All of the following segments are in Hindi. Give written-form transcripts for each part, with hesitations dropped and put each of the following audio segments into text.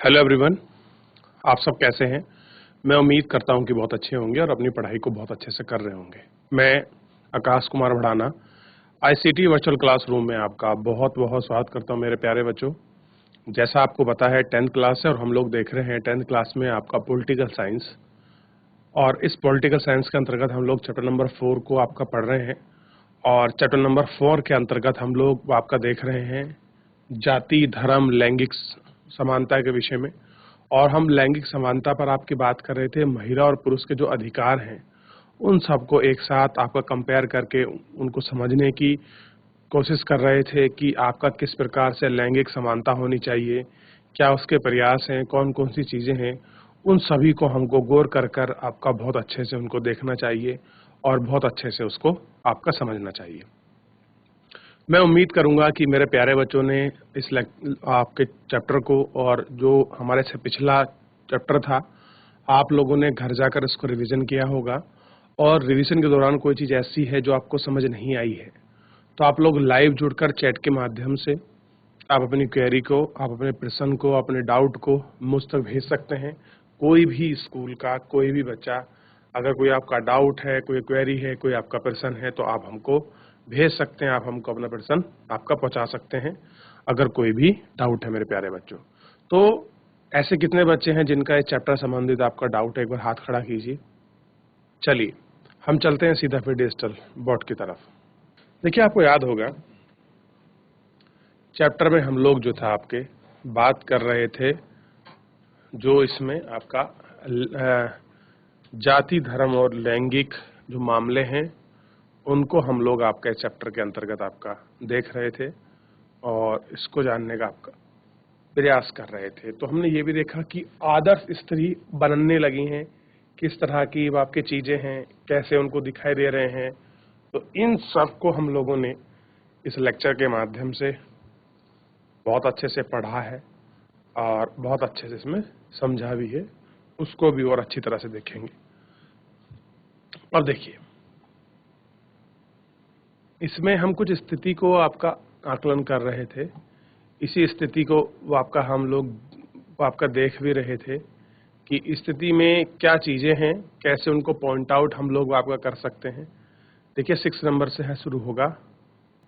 हेलो एवरीवन, आप सब कैसे हैं? मैं उम्मीद करता हूं कि बहुत अच्छे होंगे और अपनी पढ़ाई को बहुत अच्छे से कर रहे होंगे। मैं Akash Kumar Bhadana ICT virtual classroom में आपका बहुत बहुत स्वागत करता हूं मेरे प्यारे बच्चों। जैसा आपको पता है 10th क्लास है और हम लोग देख रहे हैं 10th क्लास में आपका पॉलिटिकल साइंस, और इस पॉलिटिकल साइंस के अंतर्गत हम लोग चैप्टर नंबर 4 को आपका पढ़ रहे हैं। और चैप्टर नंबर 4 के अंतर्गत हम लोग आपका देख रहे हैं जाति, धर्म, लैंगिक समानता के विषय में। और हम लैंगिक समानता पर आपकी बात कर रहे थे। महिला और पुरुष के जो अधिकार हैं उन सबको एक साथ आपका कंपेयर करके उनको समझने की कोशिश कर रहे थे कि आपका किस प्रकार से लैंगिक समानता होनी चाहिए, क्या उसके प्रयास हैं, कौन कौन सी चीज़ें हैं। उन सभी को हमको गौर कर कर आपका बहुत अच्छे से उनको देखना चाहिए और बहुत अच्छे से उसको आपका समझना चाहिए। मैं उम्मीद करूंगा कि मेरे प्यारे बच्चों ने आपके चैप्टर को, और जो हमारे से पिछला चैप्टर था, आप लोगों ने घर जाकर इसको रिवीजन किया होगा। और रिवीजन के दौरान कोई चीज़ ऐसी है जो आपको समझ नहीं आई है तो आप लोग लाइव जुड़कर चैट के माध्यम से आप अपनी क्वेरी को, आप अपने प्रश्न को, अपने डाउट को मुझ तक भेज सकते हैं। कोई भी स्कूल का कोई भी बच्चा, अगर कोई आपका डाउट है, कोई क्वेरी है, कोई आपका प्रश्न है तो आप हमको भेज सकते हैं। आप हमको अपना प्रश्न आपका पहुंचा सकते हैं अगर कोई भी डाउट है मेरे प्यारे बच्चों। तो ऐसे कितने बच्चे हैं जिनका इस चैप्टर संबंधित आपका डाउट है? एक बार हाथ खड़ा कीजिए। चलिए हम चलते हैं सीधा फिर डिजिटल बोर्ड की तरफ। देखिए, आपको याद होगा चैप्टर में हम लोग जो था आपके बात कर रहे थे, जो इसमें आपका जाति, धर्म और लैंगिक जो मामले हैं उनको हम लोग आपका इस चैप्टर के अंतर्गत आपका देख रहे थे और इसको जानने का आपका प्रयास कर रहे थे। तो हमने ये भी देखा कि आदर्श स्त्री बनने लगी हैं, किस तरह की आपकी चीजें हैं, कैसे उनको दिखाई दे रहे हैं। तो इन सब को हम लोगों ने इस लेक्चर के माध्यम से बहुत अच्छे से पढ़ा है और बहुत अच्छे से इसमें समझा भी है। उसको भी और अच्छी तरह से देखेंगे। और देखिए, इसमें हम कुछ स्थिति को आपका आकलन कर रहे थे। इसी स्थिति को वो आपका हम लोग आपका देख भी रहे थे कि स्थिति में क्या चीजें हैं, कैसे उनको पॉइंट आउट हम लोग आपका कर सकते हैं। देखिए 6 नंबर से है, शुरू होगा।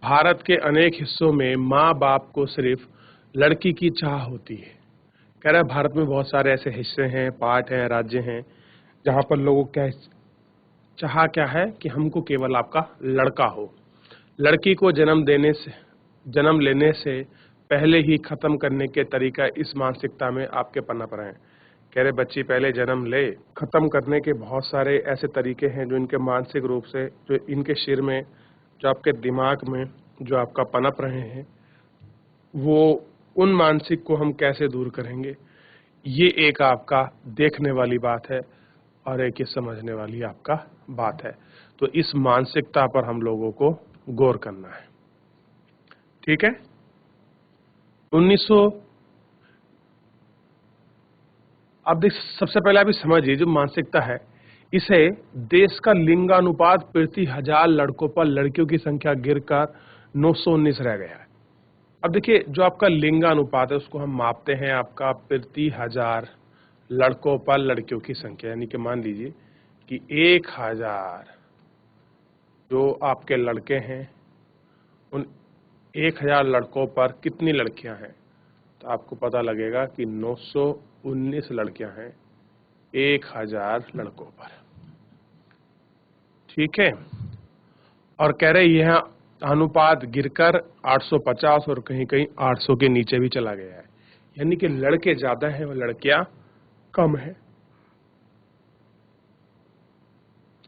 भारत के अनेक हिस्सों में माँ बाप को सिर्फ लड़की की चाह होती है। कह रहा है भारत में बहुत सारे ऐसे हिस्से हैं, पार्ट हैं, राज्य हैं जहाँ पर लोगों क्या चाह क्या है कि हमको केवल आपका लड़का हो। लड़की को जन्म लेने से पहले ही खत्म करने के तरीका इस मानसिकता में आपके पनप रहे हैं। कह रहे बच्ची पहले जन्म ले, खत्म करने के बहुत सारे ऐसे तरीके हैं जो इनके मानसिक रूप से, जो इनके सिर में, जो आपके दिमाग में जो आपका पनप रहे हैं, वो उन मानसिक को हम कैसे दूर करेंगे, ये एक आपका देखने वाली बात है और एक ये समझने वाली आपका बात है। तो इस मानसिकता पर हम लोगों को गौर करना है। ठीक है। 1900 अब देख, सबसे पहले आप समझिए जो मानसिकता है, इसे देश का लिंगानुपात प्रति 1000 लड़कों पर लड़कियों की संख्या गिरकर 919 रह गया है। अब देखिए, जो आपका लिंगानुपात है उसको हम मापते हैं आपका प्रति 1000 लड़कों पर लड़कियों की संख्या। यानी कि मान लीजिए कि 1000 जो आपके लड़के हैं, उन 1000 लड़कों पर कितनी लड़कियां हैं, तो आपको पता लगेगा कि 919 लड़कियां हैं 1000 लड़कों पर। ठीक है। और कह रहे यह अनुपात गिरकर 850 और कहीं कहीं 800 के नीचे भी चला गया है। यानी कि लड़के ज्यादा हैं और लड़कियां कम है।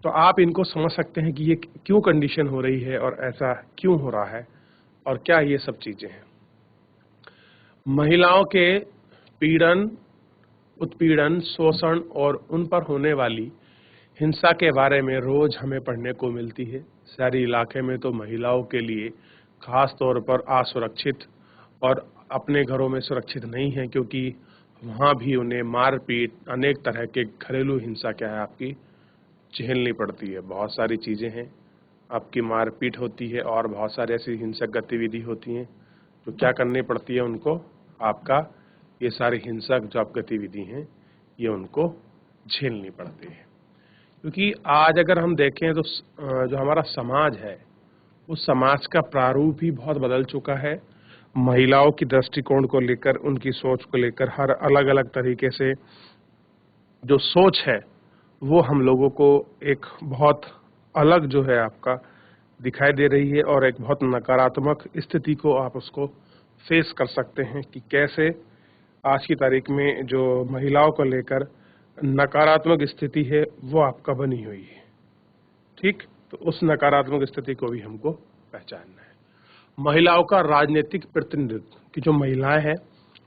तो आप इनको समझ सकते हैं कि ये क्यों कंडीशन हो रही है और ऐसा क्यों हो रहा है और क्या ये सब चीजें हैं। महिलाओं के पीड़न, उत्पीड़न, शोषण और उन पर होने वाली हिंसा के बारे में रोज हमें पढ़ने को मिलती है। शहरी इलाके में तो महिलाओं के लिए खास तौर पर असुरक्षित और अपने घरों में सुरक्षित नहीं है, क्योंकि वहाँ भी उन्हें मारपीट, अनेक तरह के घरेलू हिंसा क्या है आपकी झेलनी पड़ती है। बहुत सारी चीज़ें हैं, आपकी मारपीट होती है और बहुत सारी ऐसी हिंसक गतिविधि होती हैं जो क्या करनी पड़ती है उनको आपका ये सारी हिंसक जो आप गतिविधि हैं ये उनको झेलनी पड़ती है। क्योंकि आज अगर हम देखें तो जो हमारा समाज है उस समाज का प्रारूप ही बहुत बदल चुका है। महिलाओं की दृष्टिकोण को लेकर, उनकी सोच को लेकर हर अलग अलग तरीके से जो सोच है वो हम लोगों को एक बहुत अलग जो है आपका दिखाई दे रही है, और एक बहुत नकारात्मक स्थिति को आप उसको फेस कर सकते हैं कि कैसे आज की तारीख में जो महिलाओं को लेकर नकारात्मक स्थिति है वो आपका बनी हुई है। ठीक, तो उस नकारात्मक स्थिति को भी हमको पहचानना है। महिलाओं का राजनीतिक प्रतिनिधित्व की जो महिलाएं हैं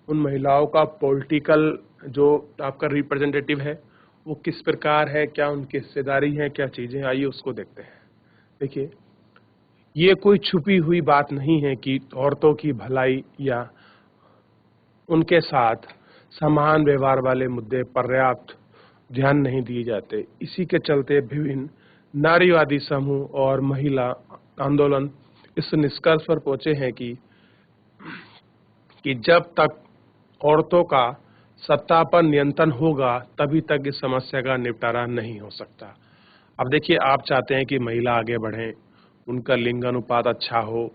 उन महिलाओं का पॉलिटिकल जो आपका रिप्रेजेंटेटिव है वो किस प्रकार है, क्या उनकी हिस्सेदारी है, क्या चीजें, आइए उसको देखते हैं। देखिए, ये कोई छुपी हुई बात नहीं है कि औरतों की भलाई या उनके साथ समान व्यवहार वाले मुद्दे पर्याप्त ध्यान नहीं दिए जाते। इसी के चलते विभिन्न नारीवादी समूह और महिला आंदोलन इस निष्कर्ष पर पहुंचे हैं कि जब तक औरतों का सत्ता पर नियंत्रण होगा तभी तक इस समस्या का निपटारा नहीं हो सकता। अब देखिए, आप चाहते हैं कि महिला आगे बढ़ें, उनका लिंग अनुपात अच्छा हो,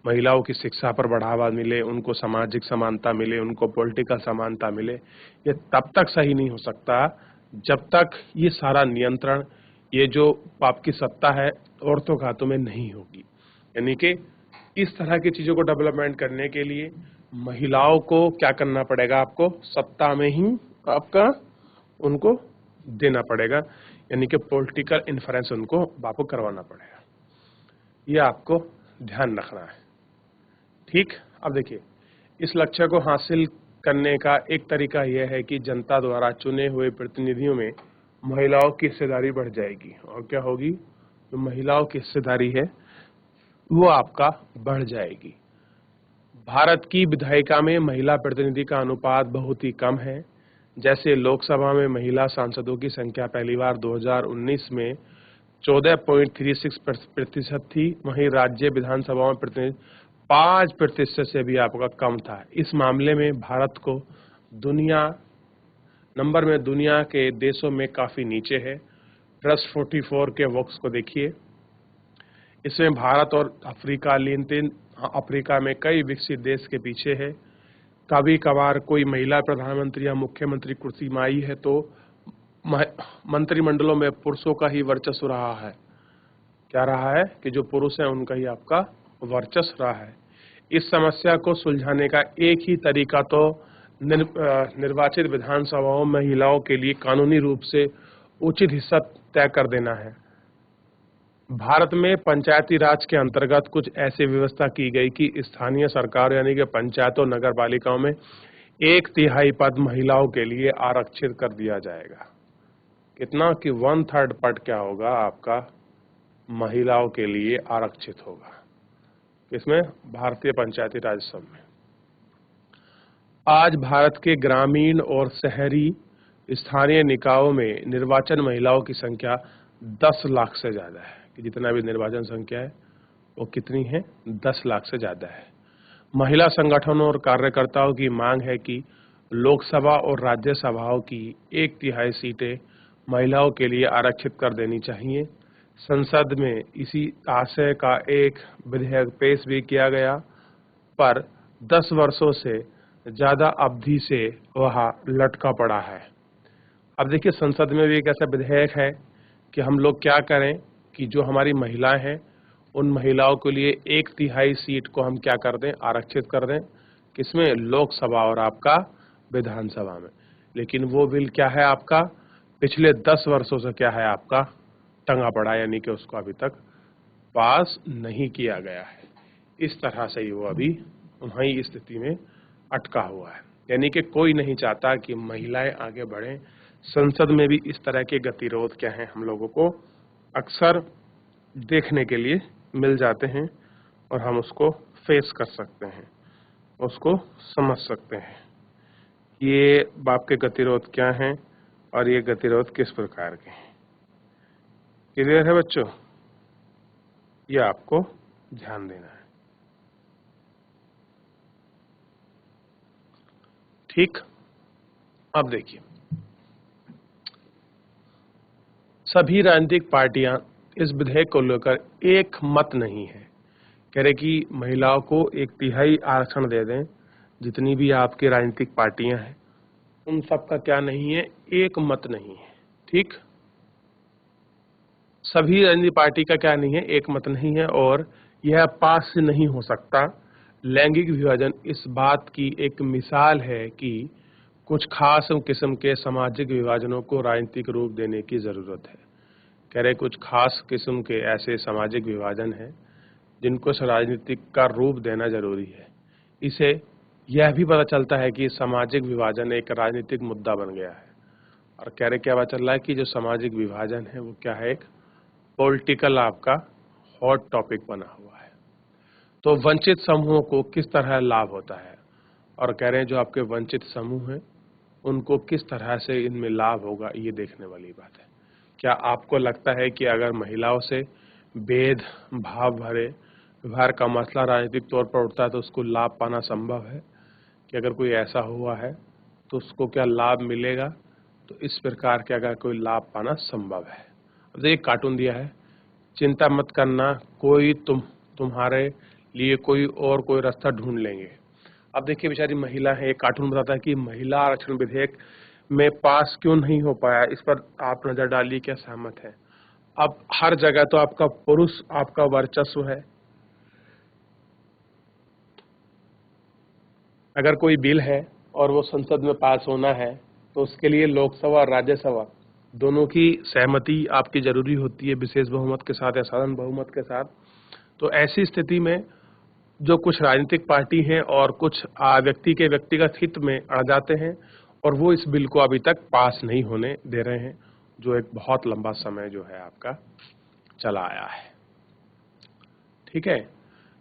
महिलाओं की शिक्षा पर बढ़ावा मिले, उनको सामाजिक समानता मिले, उनको पॉलिटिकल समानता मिले। ये तब तक सही नहीं हो सकता जब तक ये सारा नियंत्रण, ये जो आपकी सत्ता है औरतों के हाथों में नहीं होगी। यानी कि इस तरह की चीजों को डेवलपमेंट करने के लिए महिलाओं को क्या करना पड़ेगा, आपको सत्ता में ही आपका उनको देना पड़ेगा, यानी कि पॉलिटिकल इन्फ्लुएंस उनको आपको करवाना पड़ेगा। ये आपको ध्यान रखना है। ठीक, अब देखिए, इस लक्ष्य को हासिल करने का एक तरीका यह है कि जनता द्वारा चुने हुए प्रतिनिधियों में महिलाओं की हिस्सेदारी बढ़ जाएगी। और क्या होगी, जो महिलाओं की हिस्सेदारी है वो आपका बढ़ जाएगी। भारत की विधायिका में महिला प्रतिनिधि का अनुपात बहुत ही कम है। जैसे लोकसभा में महिला सांसदों की संख्या पहली बार 2019 में 14.36% थी, वहीं राज्य विधानसभाओं में प्रतिनिधि 5% से भी आपका कम था। इस मामले में भारत को नंबर में दुनिया के देशों में काफी नीचे है। ट्रस्ट 44 के बॉक्स को देखिए, इसमें भारत और अफ्रीका में कई विकसित देश के पीछे है। कभी कभार कोई महिला प्रधानमंत्री या मुख्यमंत्री कुर्सी में आई है तो मंत्रिमंडलों में पुरुषों का ही वर्चस्व रहा है। क्या रहा है कि जो पुरुष है उनका ही आपका वर्चस्व रहा है। इस समस्या को सुलझाने का एक ही तरीका तो निर्वाचित विधानसभाओं में महिलाओं के लिए कानूनी रूप से उचित हिस्सा तय कर देना है। भारत में पंचायती राज के अंतर्गत कुछ ऐसी व्यवस्था की गई कि स्थानीय सरकार यानी कि पंचायतों नगर पालिकाओं में 1/3 पद महिलाओं के लिए आरक्षित कर दिया जाएगा। कितना कि 1/3 पद क्या होगा आपका महिलाओं के लिए आरक्षित होगा। इसमें भारतीय पंचायती राज सब में आज भारत के ग्रामीण और शहरी स्थानीय निकायों में निर्वाचन महिलाओं की संख्या 10 लाख से ज्यादा है। कि जितना भी निर्वाचन संख्या है वो कितनी है, 10 लाख से ज्यादा है। महिला संगठनों और कार्यकर्ताओं की मांग है कि लोकसभा और राज्यसभाओं की 1/3 सीटें महिलाओं के लिए आरक्षित कर देनी चाहिए। संसद में इसी आशय का एक विधेयक पेश भी किया गया, पर 10 वर्षों से ज्यादा अवधि से वह लटका पड़ा है। अब देखिए, संसद में भी एक ऐसा विधेयक है कि हम लोग क्या करें कि जो हमारी महिलाएं हैं उन महिलाओं के लिए 1/3 सीट को हम क्या कर दें, आरक्षित कर दें। किसमें, लोकसभा और आपका विधानसभा में। लेकिन वो बिल क्या है आपका पिछले 10 वर्षों से क्या है आपका टंगा पड़ा, यानी कि उसको अभी तक पास नहीं किया गया है। इस तरह से ही वो अभी वही स्थिति में अटका हुआ है। यानी कि कोई नहीं चाहता कि महिलाएं आगे बढ़ें। संसद में भी इस तरह के गतिरोध क्या हैं हम लोगों को अक्सर देखने के लिए मिल जाते हैं, और हम उसको फेस कर सकते हैं, उसको समझ सकते हैं। ये बाप के गतिरोध क्या हैं और ये गतिरोध किस प्रकार के हैं। क्लियर है बच्चों, ये आपको ध्यान देना है। ठीक, अब देखिए, सभी राजनीतिक पार्टियां इस विधेयक को लेकर एक मत नहीं है। कह रहे कि महिलाओं को 1/3 आरक्षण दे दें, जितनी भी आपकी राजनीतिक पार्टियां हैं उन सबका क्या नहीं है, एक मत नहीं है। ठीक, सभी राजनीतिक पार्टी का क्या नहीं है, एक मत नहीं है, और यह पास नहीं हो सकता। लैंगिक विभाजन इस बात की एक मिसाल है कि कुछ खास किस्म के सामाजिक विभाजनों को राजनीतिक रूप देने की जरूरत है। कह रहे कुछ खास किस्म के ऐसे सामाजिक विभाजन हैं जिनको राजनीतिक का रूप देना जरूरी है। इसे यह भी पता चलता है कि सामाजिक विभाजन एक राजनीतिक मुद्दा बन गया है, और कह रहे क्या पता चल रहा है कि जो सामाजिक विभाजन है वो क्या है, एक पॉलिटिकल आपका हॉट टॉपिक बना हुआ है। तो वंचित समूहों को किस तरह लाभ होता है, और कह रहे हैं जो आपके वंचित समूह हैं उनको किस तरह से इनमें लाभ होगा, ये देखने वाली बात है। क्या आपको लगता है कि अगर महिलाओं से भेद भाव भरे व्यवहार का मसला राजनीतिक तौर पर उठता है तो उसको लाभ पाना संभव है? कि अगर कोई ऐसा हुआ है तो उसको क्या लाभ मिलेगा? तो इस प्रकार के अगर कोई लाभ पाना संभव है। अब देखिए कार्टून दिया है, चिंता मत करना, कोई तुम्हारे लिए कोई रास्ता ढूंढ लेंगे। अब देखिए बेचारी महिला है, एक कार्टून बताता है कि महिला आरक्षण विधेयक में पास क्यों नहीं हो पाया, इस पर आप नजर डालिए, क्या सहमत है? अब हर जगह तो आपका पुरुष आपका वर्चस्व है। अगर कोई बिल है और वो संसद में पास होना है तो उसके लिए लोकसभा और राज्यसभा दोनों की सहमति आपकी जरूरी होती है, विशेष बहुमत के साथ या साधारण बहुमत के साथ। तो ऐसी स्थिति में जो कुछ राजनीतिक पार्टी हैं और कुछ व्यक्ति के व्यक्तिगत हित में अड़ जाते हैं और वो इस बिल को अभी तक पास नहीं होने दे रहे हैं, जो एक बहुत लंबा समय जो है आपका चला आया है। ठीक है,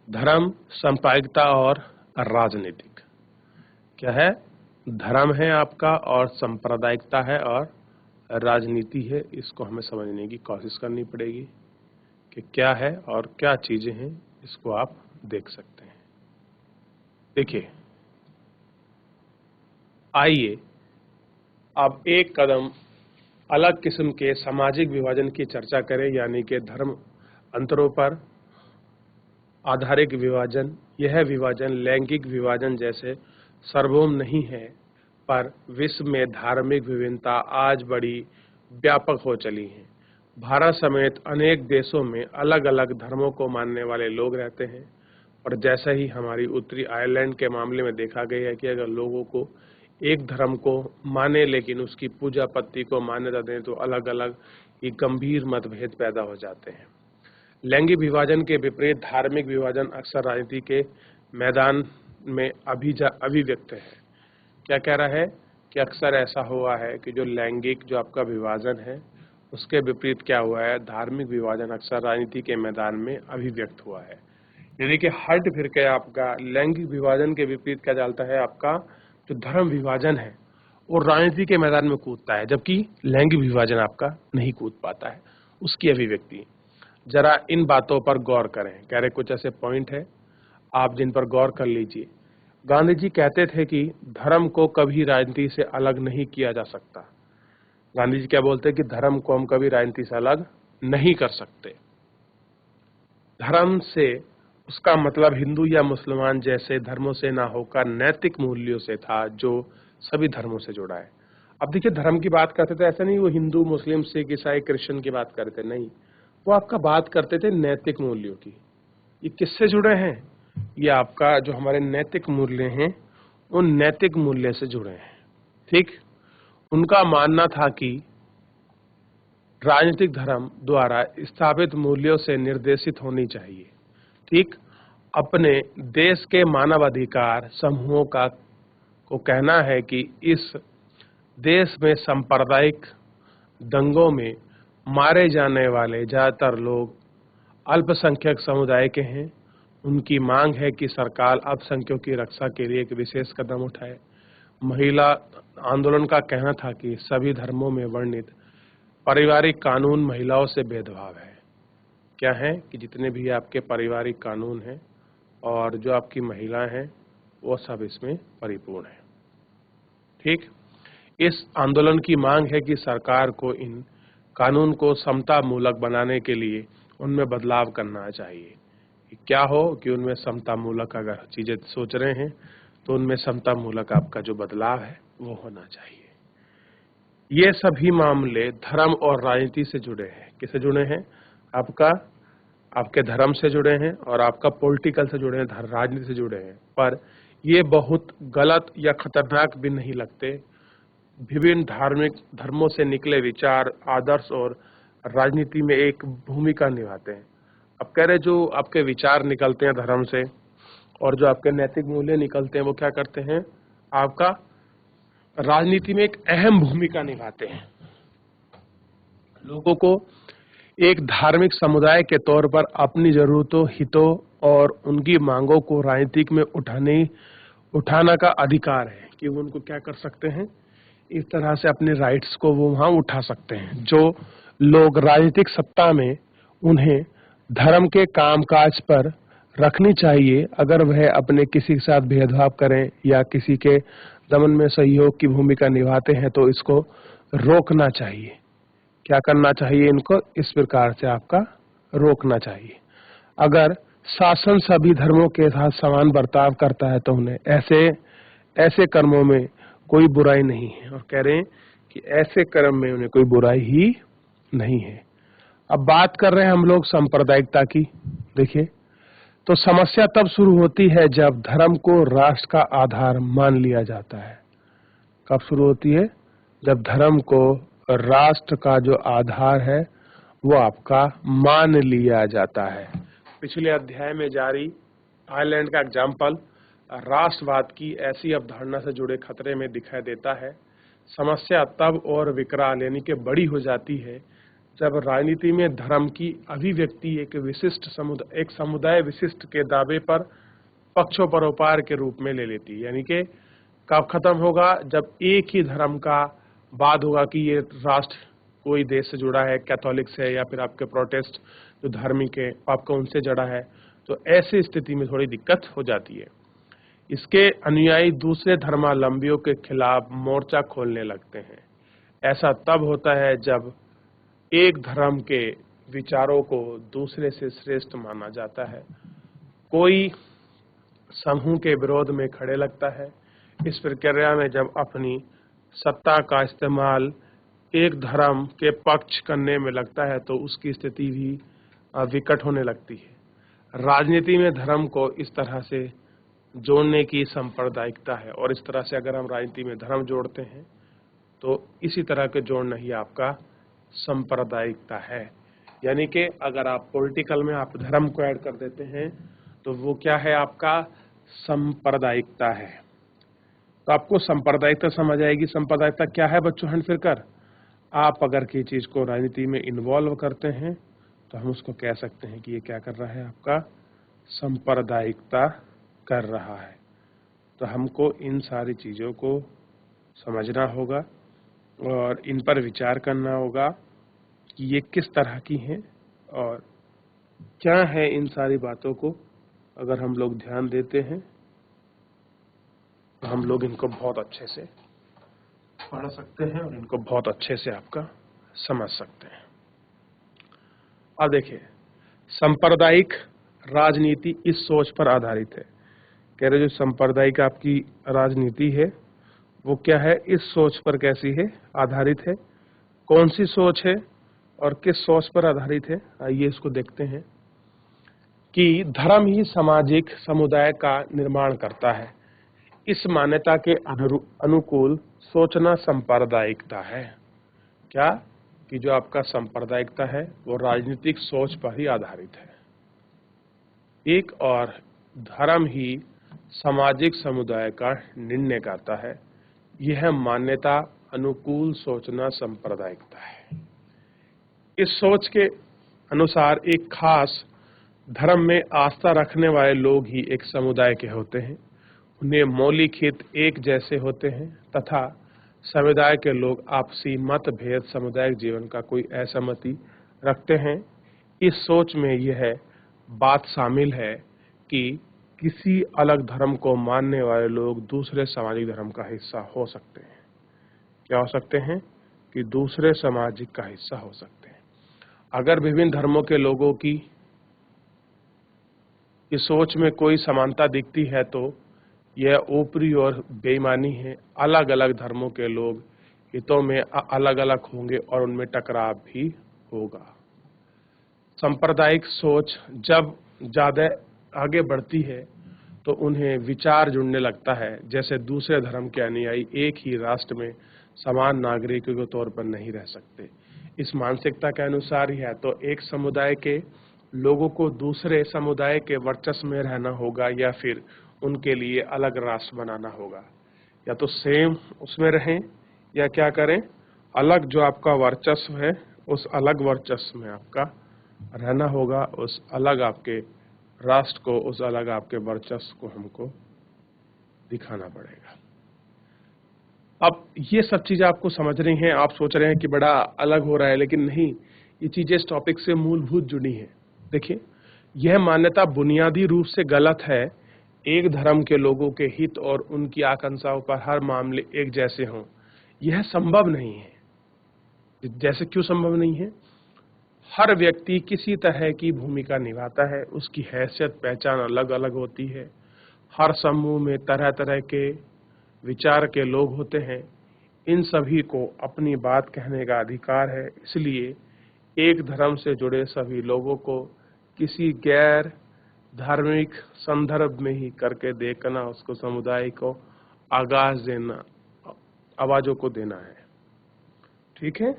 धर्म, सांप्रदायिकता और राजनीतिक क्या है? धर्म है आपका और सांप्रदायिकता है और राजनीति है। इसको हमें समझने की कोशिश करनी पड़ेगी कि क्या है और क्या चीजें हैं, इसको आप देख सकते हैं। देखिए, आइए अब एक कदम अलग किस्म के सामाजिक विभाजन की चर्चा करें, यानी कि धर्म अंतरों पर आधारित विभाजन। यह विभाजन लैंगिक विभाजन जैसे सार्वभौम नहीं है, पर विश्व में धार्मिक विभिन्नता आज बड़ी व्यापक हो चली है। भारत समेत अनेक देशों में अलग अलग धर्मों को मानने वाले लोग रहते हैं, और जैसा ही हमारी उत्तरी आयरलैंड के मामले में देखा गया है कि अगर लोगों को एक धर्म को माने लेकिन उसकी पूजा पत्ती को मान्यता दें तो अलग अलग ये गंभीर मतभेद पैदा हो जाते हैं। लैंगिक विभाजन के विपरीत धार्मिक विभाजन अक्सर राजनीति के मैदान में अभिव्यक्त है। क्या कह रहा है कि अक्सर ऐसा हुआ है कि जो लैंगिक जो आपका विभाजन है उसके विपरीत क्या हुआ है, धार्मिक विभाजन अक्सर राजनीति के मैदान में अभिव्यक्त हुआ है। यानी कि हट फिर के आपका लैंगिक विभाजन के विपरीत क्या डालता है, आपका जो धर्म विभाजन है और राजनीति के मैदान में कूदता है, जबकि लैंगिक विभाजन आपका नहीं कूद पाता है उसकी अभिव्यक्ति। जरा इन बातों पर गौर करें। कह रहे कुछ ऐसे पॉइंट है आप जिन पर गौर कर लीजिए। गांधी जी कहते थे कि धर्म को कभी राजनीति से अलग नहीं किया जा सकता। गांधी जी क्या बोलते हैं कि धर्म को हम कभी राजनीति से अलग नहीं कर सकते। धर्म से उसका मतलब हिंदू या मुसलमान जैसे धर्मों से ना होकर नैतिक मूल्यों से था, जो सभी धर्मों से जुड़ा है। अब देखिए, धर्म की बात करते थे, ऐसा नहीं वो हिंदू मुस्लिम सिख ईसाई क्रिश्चियन की बात करते, नहीं, वो आपका बात करते थे नैतिक मूल्यों की। ये किससे जुड़े हैं? ये आपका जो हमारे नैतिक मूल्य हैं उन नैतिक मूल्य से जुड़े हैं। ठीक, उनका मानना था कि राजनीतिक धर्म द्वारा स्थापित मूल्यों से निर्देशित होनी चाहिए। ठीक, अपने देश के मानवाधिकार समूहों का को कहना है कि इस देश में सांप्रदायिक दंगों में मारे जाने वाले ज्यादातर लोग अल्पसंख्यक समुदाय के हैं। उनकी मांग है कि सरकार अल्पसंख्यकों की रक्षा के लिए एक विशेष कदम उठाए। महिला आंदोलन का कहना था कि सभी धर्मों में वर्णित पारिवारिक कानून महिलाओं से भेदभाव है। क्या है कि जितने भी आपके पारिवारिक कानून हैं और जो आपकी महिलाएं हैं वो सब इसमें परिपूर्ण है। ठीक। इस आंदोलन की मांग है कि सरकार को इन कानून को समता मूलक बनाने के लिए उनमें बदलाव करना चाहिए। क्या हो कि उनमें समता मूलक अगर चीजें सोच रहे हैं तो उनमें समता मूलक आपका जो बदलाव है वो होना चाहिए। ये सभी मामले धर्म और राजनीति से जुड़े हैं। किससे जुड़े हैं? आपके धर्म से जुड़े हैं और आपका पॉलिटिकल से जुड़े हैं, राजनीति से जुड़े हैं। पर ये बहुत गलत या खतरनाक भी नहीं लगते। विभिन्न धार्मिक धर्मों से निकले विचार, आदर्श और राजनीति में एक भूमिका निभाते हैं। अब कह रहे जो आपके विचार निकलते हैं धर्म से और जो आपके नैतिक मूल्य निकलते हैं वो क्या करते हैं? आपका राजनीति में एक अहम भूमिका निभाते हैं। लोगों को एक धार्मिक समुदाय के तौर पर अपनी जरूरतों, हितों और उनकी मांगों को राजनीतिक में उठाना का अधिकार है कि वो उनको क्या कर सकते हैं, इस तरह से अपने राइट्स को वो वहां उठा सकते हैं। जो लोग राजनीतिक सत्ता में उन्हें धर्म के कामकाज पर रखनी चाहिए, अगर वह अपने किसी के साथ भेदभाव करें या किसी के दमन में सहयोग की भूमिका निभाते हैं तो इसको रोकना चाहिए। क्या करना चाहिए? इनको इस प्रकार से आपका रोकना चाहिए। अगर शासन सभी धर्मों के साथ समान बर्ताव करता है तो उन्हें ऐसे कर्मों में कोई बुराई नहीं है। और कह रहे हैं कि ऐसे कर्म में उन्हें कोई बुराई ही नहीं है। अब बात कर रहे हैं हम लोग सांप्रदायिकता की। देखिए, तो समस्या तब शुरू होती है जब धर्म को राष्ट्र का आधार मान लिया जाता है। कब शुरू होती है? जब धर्म को राष्ट्र का जो आधार है वो आपका मान लिया जाता है। पिछले अध्याय में जारी आयरलैंड का एग्जाम्पल राष्ट्रवाद की ऐसी अवधारणा से जुड़े खतरे में दिखाई देता है। समस्या तब और विकराल यानी कि बड़ी हो जाती है जब राजनीति में धर्म की अभिव्यक्ति एक समुदाय विशिष्ट के दावे पर पक्षोपरोपार के रूप में ले लेती है। यानी कि कब खत्म होगा? जब एक ही धर्म का वाद होगा कि ये राष्ट्र कोई देश से जुड़ा है, कैथोलिक से या फिर आपके प्रोटेस्ट जो धार्मिक है आपका उनसे जुड़ा है, तो ऐसी स्थिति में थोड़ी दिक्कत हो जाती है। इसके अनुयायी दूसरे धर्मावलंबियों के खिलाफ मोर्चा खोलने लगते हैं। ऐसा तब होता है जब एक धर्म के विचारों को दूसरे से श्रेष्ठ माना जाता है। कोई समूह के विरोध में खड़े लगता है। इस प्रक्रिया में जब अपनी सत्ता का इस्तेमाल एक धर्म के पक्ष करने में लगता है तो उसकी स्थिति भी विकट होने लगती है। राजनीति में धर्म को इस तरह से जोड़ने की सांप्रदायिकता है और इस तरह से अगर हम राजनीति में धर्म जोड़ते हैं तो इसी तरह के जोड़ना ही आपका सांप्रदायिकता है। यानी कि अगर आप पॉलिटिकल में आप धर्म को ऐड कर देते हैं तो वो क्या है? आपका सांप्रदायिकता है। तो आपको सांप्रदायिकता समझ आएगी। सांप्रदायिकता क्या है बच्चों? हैंड फिर कर। आप अगर किसी चीज को राजनीति में इन्वॉल्व करते हैं तो हम उसको कह सकते हैं कि ये क्या कर रहा है? आपका सांप्रदायिकता कर रहा है। तो हमको इन सारी चीजों को समझना होगा और इन पर विचार करना होगा कि ये किस तरह की हैं और क्या है। इन सारी बातों को अगर हम लोग ध्यान देते हैं तो हम लोग इनको बहुत अच्छे से पढ़ सकते हैं और इनको बहुत अच्छे से आपका समझ सकते हैं। अब देखिए, सांप्रदायिक राजनीति इस सोच पर आधारित है। कह रहे जो सांप्रदायिक आपकी राजनीति है वो क्या है? इस सोच पर कैसी है? आधारित है। कौन सी सोच है और किस सोच पर आधारित है? आइए इसको देखते हैं कि धर्म ही सामाजिक समुदाय का निर्माण करता है। इस मान्यता के अनुकूल सोचना सांप्रदायिकता है। क्या? कि जो आपका सांप्रदायिकता है वो राजनीतिक सोच पर ही आधारित है। एक और धर्म ही सामाजिक समुदाय का निर्णय करता है। यह मान्यता अनुकूल सोचना सांप्रदायिकता है। इस सोच के अनुसार एक खास धर्म में आस्था रखने वाले लोग ही एक समुदाय के होते हैं। उन्हें मौलिक हित एक जैसे होते हैं तथा समुदाय के लोग आपसी मतभेद सामुदायिक जीवन का कोई असहमति रखते हैं। इस सोच में यह बात शामिल है कि किसी अलग धर्म को मानने वाले लोग दूसरे सामाजिक धर्म का हिस्सा हो सकते हैं। क्या हो सकते हैं कि दूसरे सामाजिक का हिस्सा हो सकते हैं। अगर विभिन्न धर्मों के लोगों की सोच में कोई समानता दिखती है तो यह ऊपरी और बेईमानी है। अलग अलग धर्मों के लोग हितों में अलग अलग होंगे और उनमें टकराव भी होगा। सांप्रदायिक सोच जब ज्यादा आगे बढ़ती है तो उन्हें विचार जुड़ने लगता है जैसे दूसरे धर्म के अनुयायी एक ही राष्ट्र में समान नागरिकों के तौर पर नहीं रह सकते। इस मानसिकता के अनुसार ही है तो एक समुदाय के लोगों को दूसरे समुदाय के वर्चस्व में रहना होगा या फिर उनके लिए अलग राष्ट्र बनाना होगा। या तो सेम उसमें रहें या क्या करें, अलग जो आपका वर्चस्व है उस अलग वर्चस्व में आपका रहना होगा, उस अलग आपके राष्ट्र को, उस अलग आपके वर्चस्व को हमको दिखाना पड़ेगा। अब ये सब चीजें आपको समझ रही हैं, आप सोच रहे हैं कि बड़ा अलग हो रहा है, लेकिन नहीं, ये चीजें इस टॉपिक से मूलभूत जुड़ी हैं। देखिए, यह मान्यता बुनियादी रूप से गलत है। एक धर्म के लोगों के हित और उनकी आकांक्षाओं पर हर मामले एक जैसे हों, यह संभव नहीं है। जैसे क्यों संभव नहीं है? हर व्यक्ति किसी तरह की भूमिका निभाता है, उसकी हैसियत पहचान अलग अलग होती है। हर समूह में तरह तरह के विचार के लोग होते हैं, इन सभी को अपनी बात कहने का अधिकार है। इसलिए एक धर्म से जुड़े सभी लोगों को किसी गैर धार्मिक संदर्भ में ही करके देखना, उसको समुदाय को आगाज देना, आवाजों को देना है। ठीक है,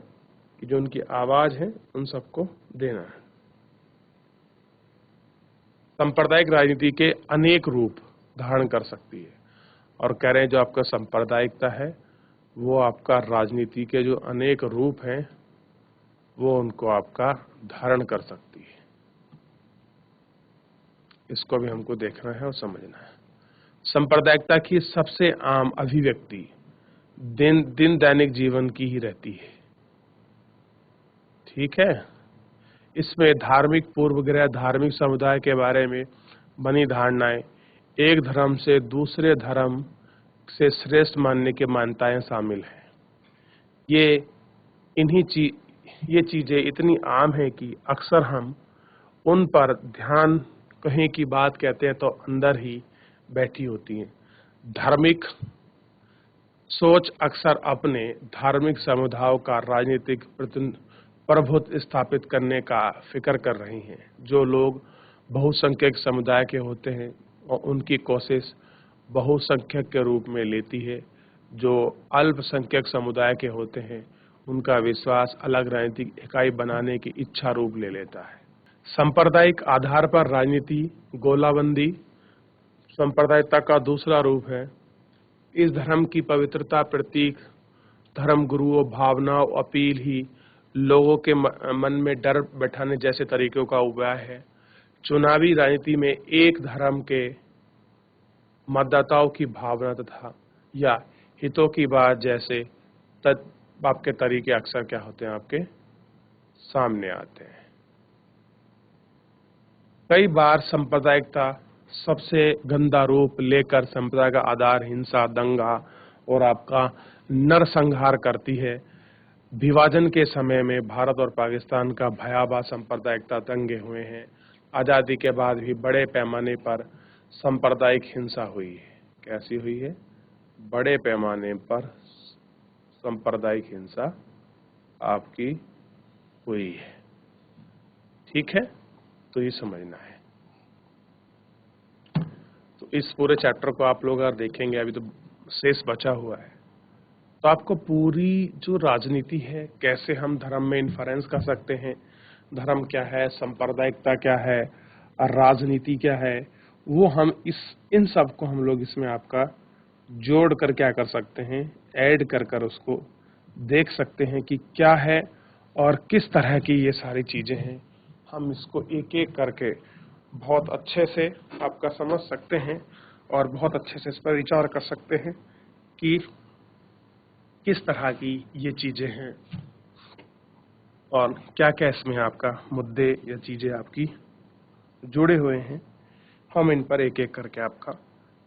कि जो उनकी आवाज है उन सबको देना है। सांप्रदायिक राजनीति के अनेक रूप धारण कर सकती है, और कह रहे हैं जो आपका सांप्रदायिकता है वो आपका राजनीति के जो अनेक रूप हैं वो उनको आपका धारण कर सकती है। इसको भी हमको देखना है और समझना है। सांप्रदायिकता की सबसे आम अभिव्यक्ति दिन दैनिक जीवन की ही रहती है। ठीक है, इसमें धार्मिक पूर्वग्रह, धार्मिक समुदाय के बारे में बनी धारणाएं, एक धर्म से दूसरे धर्म से श्रेष्ठ मानने की मान्यताएं शामिल हैं। ये चीजें इतनी आम हैं कि अक्सर हम उन पर ध्यान कहीं की बात कहते हैं तो अंदर ही बैठी होती हैं। धार्मिक सोच अक्सर अपने धार्मिक समुदायों का राजनीतिक प्रभुत्व स्थापित करने का फिक्र कर रही हैं। जो लोग बहुसंख्यक समुदाय के होते हैं और उनकी कोशिश बहुसंख्यक के रूप में लेती है। जो अल्पसंख्यक समुदाय के होते हैं उनका विश्वास अलग राजनीतिक इकाई बनाने की इच्छा रूप ले लेता है। सांप्रदायिक आधार पर राजनीति गोलाबंदी सांप्रदायिकता का दूसरा रूप है। इस धर्म की पवित्रता, प्रतीक, धर्म गुरुओं, भावनाओं, अपील ही लोगों के मन में डर बैठाने जैसे तरीकों का उपाय है। चुनावी राजनीति में एक धर्म के मतदाताओं की भावना तथा या हितों की बात जैसे आपके तरीके अक्सर क्या होते हैं, आपके सामने आते हैं। कई बार सांप्रदायिकता सबसे गंदा रूप लेकर संप्रदाय का आधार हिंसा, दंगा और आपका नरसंहार करती है। विभाजन के समय में भारत और पाकिस्तान का भयावह सांप्रदायिकता दंगे हुए हैं। आजादी के बाद भी बड़े पैमाने पर सांप्रदायिक हिंसा हुई है। कैसी हुई है? बड़े पैमाने पर सांप्रदायिक हिंसा आपकी हुई है। ठीक है, तो ये समझना है। तो इस पूरे चैप्टर को आप लोग अगर देखेंगे, अभी तो शेष बचा हुआ है, तो आपको पूरी जो राजनीति है, कैसे हम धर्म में इन्फ्लुएंस कर सकते हैं, धर्म क्या है, सांप्रदायिकता क्या है और राजनीति क्या है, वो हम इन सब को हम लोग इसमें आपका जोड़ कर क्या कर सकते हैं, ऐड कर उसको देख सकते हैं कि क्या है और किस तरह की ये सारी चीजें हैं। हम इसको एक एक करके बहुत अच्छे से आपका समझ सकते हैं और बहुत अच्छे से इस पर विचार कर सकते हैं कि किस तरह की ये चीजें हैं और क्या क्या इसमें आपका मुद्दे या चीजें आपकी जुड़े हुए हैं। हम इन पर एक एक करके आपका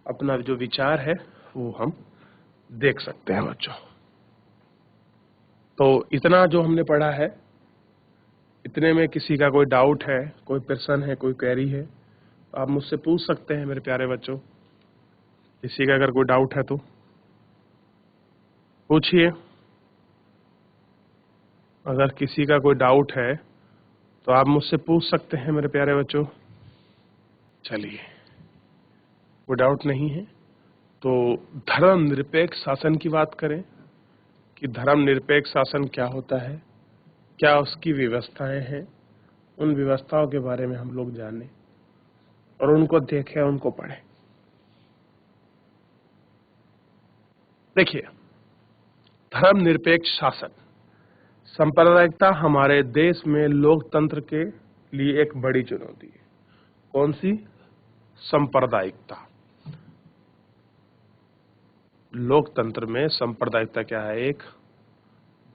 अपना जो विचार है वो हम देख सकते हैं बच्चों। तो इतना जो हमने पढ़ा है, इतने में किसी का कोई डाउट है, कोई प्रश्न है, कोई क्वेरी है, तो आप मुझसे पूछ सकते हैं मेरे प्यारे बच्चों। किसी का अगर कोई डाउट है तो पूछिए। अगर किसी का कोई डाउट है तो आप मुझसे पूछ सकते हैं मेरे प्यारे बच्चों। चलिए, कोई डाउट नहीं है तो धर्मनिरपेक्ष शासन की बात करें कि धर्मनिरपेक्ष शासन क्या होता है, क्या उसकी व्यवस्थाएं हैं, उन व्यवस्थाओं के बारे में हम लोग जानें और उनको देखें, उनको पढ़ें। देखिए, धर्मनिरपेक्ष शासन, सांप्रदायिकता हमारे देश में लोकतंत्र के लिए एक बड़ी चुनौती है। कौन सी? सांप्रदायिकता। लोकतंत्र में सांप्रदायिकता क्या है? एक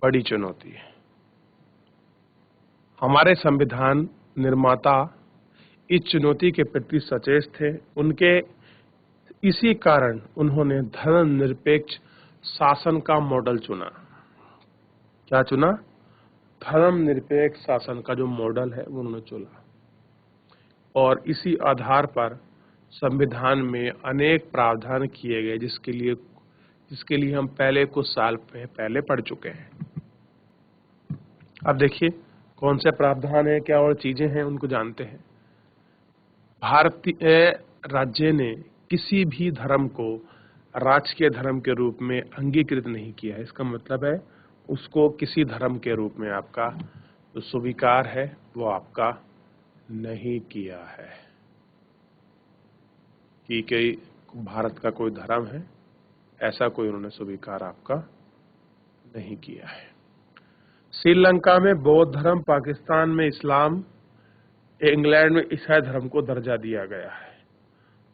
बड़ी चुनौती है। हमारे संविधान निर्माता इस चुनौती के प्रति सचेत थे। उनके इसी कारण उन्होंने धर्मनिरपेक्ष शासन का मॉडल चुना। क्या चुना? धर्मनिरपेक्ष शासन का जो मॉडल है वो उन्होंने चुना और इसी आधार पर संविधान में अनेक प्रावधान किए गए जिसके लिए हम पहले कुछ साल पहले पढ़ चुके हैं। अब देखिए कौन से प्रावधान है, क्या और चीजें हैं, उनको जानते हैं। भारतीय राज्य ने किसी भी धर्म को राजकीय धर्म के रूप में अंगीकृत नहीं किया है। इसका मतलब है उसको किसी धर्म के रूप में आपका जो स्वीकार है वो आपका नहीं किया है कि भारत का कोई धर्म है, ऐसा कोई उन्होंने स्वीकार आपका नहीं किया है। श्रीलंका में बौद्ध धर्म, पाकिस्तान में इस्लाम, इंग्लैंड में ईसाई धर्म को दर्जा दिया गया है।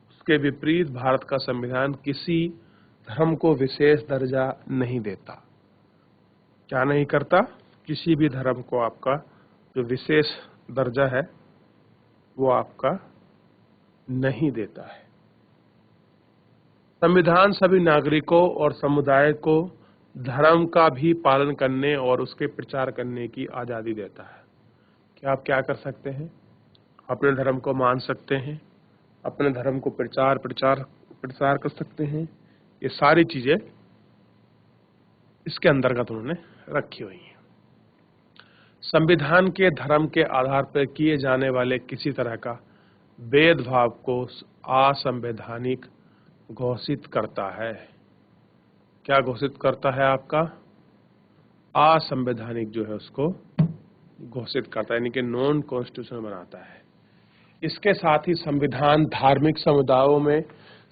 उसके विपरीत भारत का संविधान किसी धर्म को विशेष दर्जा नहीं देता। क्या नहीं करता? किसी भी धर्म को आपका जो विशेष दर्जा है वो आपका नहीं देता है। संविधान सभी नागरिकों और समुदाय को धर्म का भी पालन करने और उसके प्रचार करने की आजादी देता है। क्या आप क्या कर सकते हैं? अपने धर्म को मान सकते हैं, अपने धर्म को प्रचार कर सकते हैं। ये सारी चीजें इसके अंतर्गत उन्होंने रखी हुई हैं। संविधान के धर्म के आधार पर किए जाने वाले किसी तरह का भेदभाव को असंवैधानिक घोषित करता है। क्या घोषित करता है? आपका असंवैधानिक जो है उसको घोषित करता है, यानी कि नॉन कॉन्स्टिट्यूशनल बनाता है। इसके साथ ही संविधान धार्मिक समुदायों में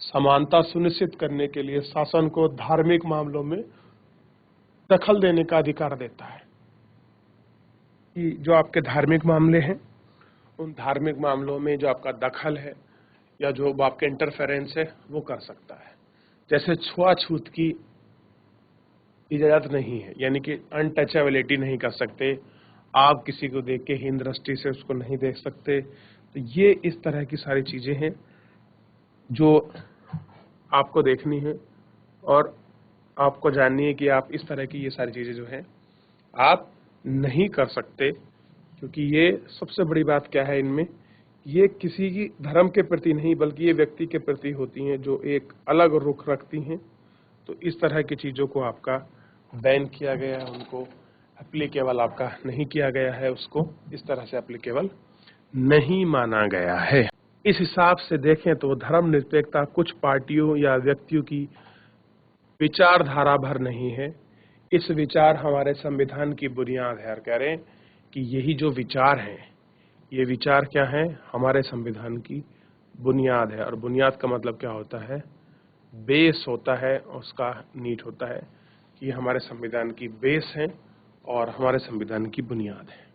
समानता सुनिश्चित करने के लिए शासन को धार्मिक मामलों में दखल देने का अधिकार देता है कि जो आपके धार्मिक मामले हैं उन धार्मिक मामलों में जो आपका दखल है या जो आपके इंटरफेरेंस है वो कर सकता है। जैसे छुआछूत की इजाजत नहीं है, यानी कि अनटचेबिलिटी नहीं कर सकते, आप किसी को देख के हीन दृष्टि से उसको नहीं देख सकते। तो ये इस तरह की सारी चीजें हैं जो आपको देखनी है और आपको जाननी है कि आप इस तरह की ये सारी चीजें जो हैं आप नहीं कर सकते, क्योंकि ये सबसे बड़ी बात क्या है इनमें, ये किसी की धर्म के प्रति नहीं बल्कि ये व्यक्ति के प्रति होती हैं जो एक अलग रुख रखती हैं। तो इस तरह की चीजों को आपका बैन किया गया है, उनको एप्लीकेबल आपका नहीं किया गया है, उसको इस तरह से एप्लीकेबल नहीं माना गया है। इस हिसाब से देखें तो धर्मनिरपेक्षता कुछ पार्टियों या व्यक्तियों की विचारधारा भर नहीं है। इस विचार हमारे संविधान की बुनियाद है और कह रहे हैं कि यही जो विचार हैं, ये विचार क्या है? हमारे संविधान की बुनियाद है। और बुनियाद का मतलब क्या होता है? बेस होता है, उसका नीड होता है कि हमारे संविधान की बेस है और हमारे संविधान की बुनियाद है।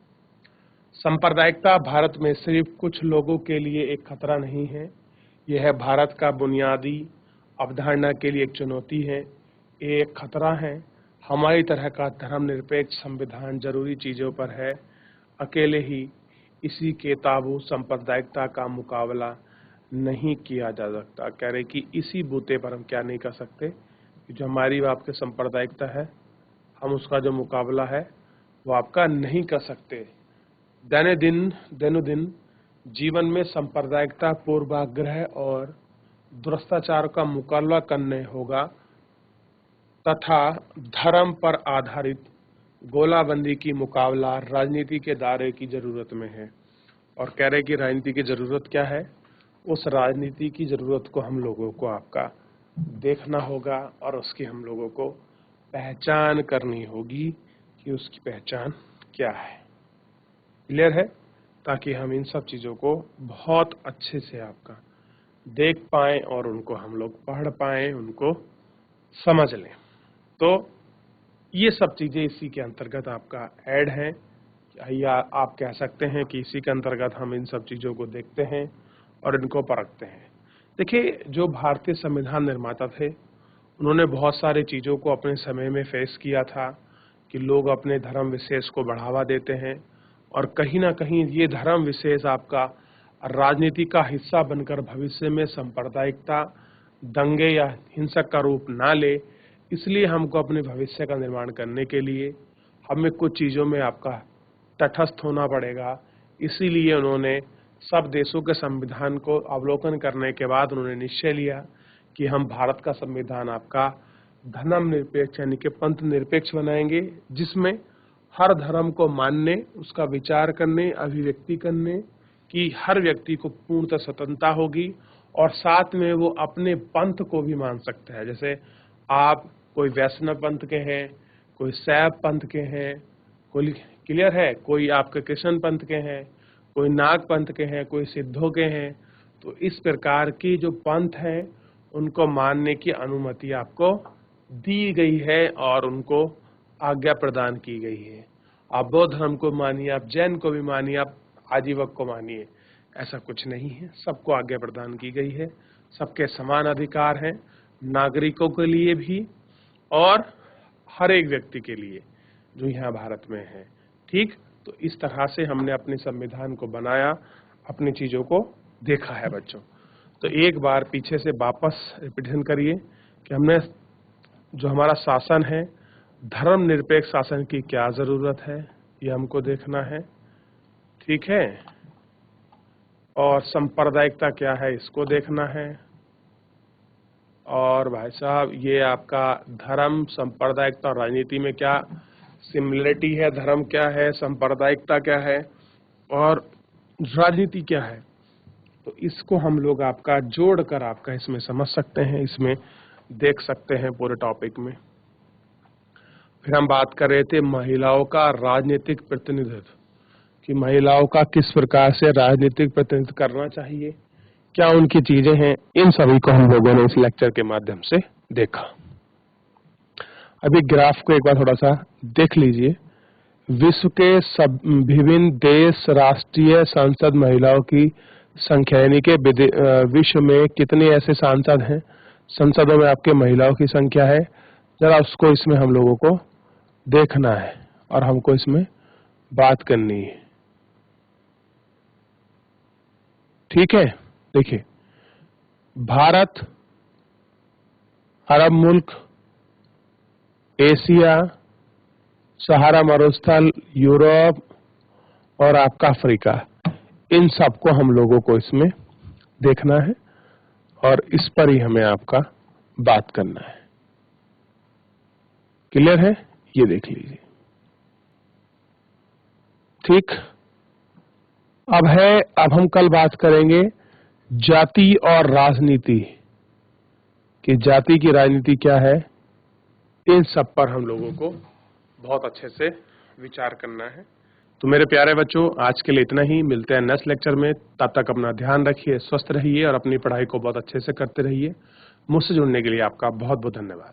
सांप्रदायिकता भारत में सिर्फ कुछ लोगों के लिए एक खतरा नहीं है, यह भारत का बुनियादी अवधारणा के लिए एक चुनौती है, एक खतरा है। हमारी तरह का धर्मनिरपेक्ष संविधान जरूरी चीजों पर है, अकेले ही इसी के ताबू सांप्रदायिकता का मुकाबला नहीं किया जा सकता। कह रहे कि इसी बूते पर हम क्या नहीं कर सकते, जो हमारी आपके सांप्रदायिकता है हम उसका जो मुकाबला है वो आपका नहीं कर सकते। दैनोदिन जीवन में सांप्रदायिकता, पूर्वाग्रह और दुराचार का मुकाबला करने होगा तथा धर्म पर आधारित गोलाबंदी की मुकाबला राजनीति के दायरे की जरूरत में है। और कह रहे कि राजनीति की जरूरत क्या है, उस राजनीति की जरूरत को हम लोगों को आपका देखना होगा और उसकी हम लोगों को पहचान करनी होगी कि उसकी पहचान क्या है। क्लियर है? ताकि हम इन सब चीजों को बहुत अच्छे से आपका देख पाएं और उनको हम लोग पढ़ पाएं, उनको समझ लें। तो ये सब चीजें इसी के अंतर्गत आपका ऐड हैं, या आप कह सकते हैं कि इसी के अंतर्गत हम इन सब चीजों को देखते हैं और इनको परखते हैं। देखिए, जो भारतीय संविधान निर्माता थे उन्होंने बहुत सारी चीजों को अपने समय में फेस किया था कि लोग अपने धर्म विशेष को बढ़ावा देते हैं और कहीं ना कहीं ये धर्म विशेष आपका राजनीति का हिस्सा बनकर भविष्य में सांप्रदायिकता, दंगे या हिंसक का रूप ना ले। इसलिए हमको अपने भविष्य का निर्माण करने के लिए हमें कुछ चीजों में आपका तटस्थ होना पड़ेगा। इसीलिए उन्होंने सब देशों के संविधान को अवलोकन करने के बाद उन्होंने निश्चय लिया कि हम भारत का संविधान आपका धर्म निरपेक्ष यानी कि पंथ निरपेक्ष बनाएंगे, जिसमें हर धर्म को मानने, उसका विचार करने, अभिव्यक्ति करने की हर व्यक्ति को पूर्णतः स्वतंत्रता होगी और साथ में वो अपने पंथ को भी मान सकता है। जैसे आप कोई वैष्णव पंथ के हैं, कोई शैव पंथ के हैं, कोई क्लियर है, कोई आपके कृष्ण पंथ के हैं, कोई नाग पंथ के हैं, कोई सिद्धों के हैं। तो इस प्रकार की जो पंथ है उनको मानने की अनुमति आपको दी गई है और उनको आज्ञा प्रदान की गई है। आप बौद्ध धर्म को मानिए, आप जैन को भी मानिए, आप आजीवक को मानिए, ऐसा कुछ नहीं है। सबको आज्ञा प्रदान की गई है, सबके समान अधिकार हैं, नागरिकों के लिए भी और हर एक व्यक्ति के लिए जो यहाँ भारत में है। ठीक, तो इस तरह से हमने अपने संविधान को बनाया, अपनी चीजों को देखा है बच्चों। तो एक बार पीछे से वापस रिपीटेशन करिए कि हमने जो हमारा शासन है, धर्म निरपेक्ष शासन की क्या जरूरत है, ये हमको देखना है। ठीक है, और सांप्रदायिकता क्या है, इसको देखना है। और भाई साहब, ये आपका धर्म, सांप्रदायिकता और राजनीति में क्या सिमिलरिटी है, धर्म क्या है, सांप्रदायिकता क्या है और राजनीति क्या है, तो इसको हम लोग आपका जोड़कर आपका इसमें समझ सकते हैं, इसमें देख सकते हैं पूरे टॉपिक में। फिर हम बात कर रहे थे महिलाओं का राजनीतिक प्रतिनिधित्व, कि महिलाओं का किस प्रकार से राजनीतिक प्रतिनिधित्व करना चाहिए, क्या उनकी चीजें हैं, इन सभी को हम लोगों ने इस लेक्चर के माध्यम से देखा। अभी ग्राफ को एक बार थोड़ा सा देख लीजिए। विश्व के सब विभिन्न देश, राष्ट्रीय संसद महिलाओं की संख्या, यानी कि विश्व में कितने ऐसे सांसद हैं, संसदों में आपके महिलाओं की संख्या है, जरा उसको इसमें हम लोगों को देखना है और हमको इसमें बात करनी है। ठीक है, देखिए, भारत, अरब मुल्क, एशिया, सहारा मरुस्थल, यूरोप और आपका अफ्रीका, इन सबको हम लोगों को इसमें देखना है और इस पर ही हमें आपका बात करना है। क्लियर है? ये देख लीजिए। ठीक, अब हम कल बात करेंगे जाति और राजनीति, कि जाति की राजनीति क्या है। इन सब पर हम लोगों को बहुत अच्छे से विचार करना है। तो मेरे प्यारे बच्चों, आज के लिए इतना ही। मिलते हैं नेक्स्ट लेक्चर में। तब तक अपना ध्यान रखिए, स्वस्थ रहिए और अपनी पढ़ाई को बहुत अच्छे से करते रहिए। मुझसे जुड़ने के लिए आपका बहुत बहुत धन्यवाद।